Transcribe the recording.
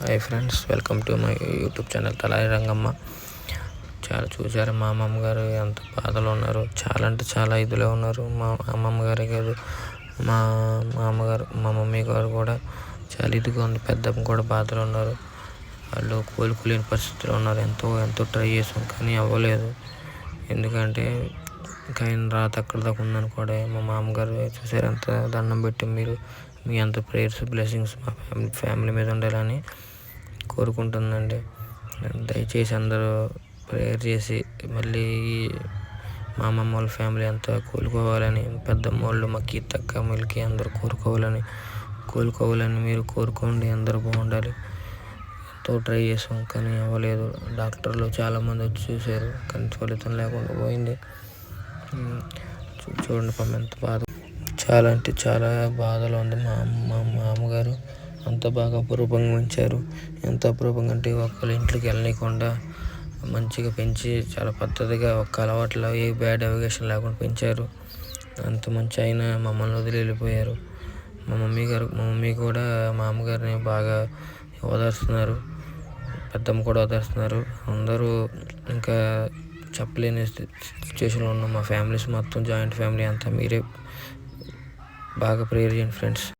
Hi friends, welcome to my YouTube channel Talari Rangamma. చాలా చూసారు మా అమ్మమ్మ గారు ఎంత బాధలో ఉన్నారు. చాలా అంటే చాలా ఇదిలో ఉన్నారు. మా అమ్మమ్మ గారే కాదు, మా అమ్మగారు మా మమ్మీ గారు కూడా చాలా ఇదిగా ఉంది. పెద్దమ్మ కూడా బాధలో ఉన్నారు. వాళ్ళు కోలుకోలేని పరిస్థితిలో ఉన్నారు. ఎంతో ట్రై చేసాం కానీ అవ్వలేదు. ఎందుకంటే ఇంకా ఆయన రాత అక్కడ దాకా ఉందని కూడా మా మామగారు చూసారు. ఎంత దండం పెట్టి మీ అంత ప్రేయర్స్ బ్లెస్సింగ్స్ మా ఫ్యామిలీ మీద ఉండాలని కోరుకుంటుందండి. దయచేసి అందరూ ప్రేయర్ చేసి మళ్ళీ మా అమ్మమ్మ వాళ్ళ ఫ్యామిలీ అంతా కోలుకోవాలని, పెద్దమ్మ వాళ్ళు మా కీర్తక్క మిల్కి అందరూ కోలుకోవాలని మీరు కోరుకోండి. అందరూ బాగుండాలి. ఎంతో ట్రై చేసాం కానీ అవ్వలేదు. డాక్టర్లు చాలామంది వచ్చి చూశారు కానీ ఫలితం లేకుండా పోయింది. చూడండి పాపం ఎంత బాధ, చాలా అంటే చాలా బాధలో ఉంది. మా మామగారు అంత బాగా అపురూపంగా ఉంచారు. ఎంత అపురూపంగా అంటే ఒక్కళ్ళ ఇంట్లోకి వెళ్ళనీయకుండా మంచిగా పెంచి చాలా పద్ధతిగా ఒక్క అలవాట్లో ఏ బ్యాడ్ అవగేషన్ లేకుండా పెంచారు. అంత మంచి అయినా మమ్మల్ని వదిలి వెళ్ళిపోయారు. మా మమ్మీ కూడా మా అమ్మగారిని బాగా ఓదారుస్తున్నారు. పెద్దమ్మ కూడా ఓదారుస్తున్నారు. అందరూ ఇంకా చెప్పలేని సిచ్యువేషన్లో ఉన్నాం. మా ఫ్యామిలీస్ మొత్తం జాయింట్ ఫ్యామిలీ అంతా మీరే బాగా ప్రేయర్ చేయండి ఫ్రెండ్స్.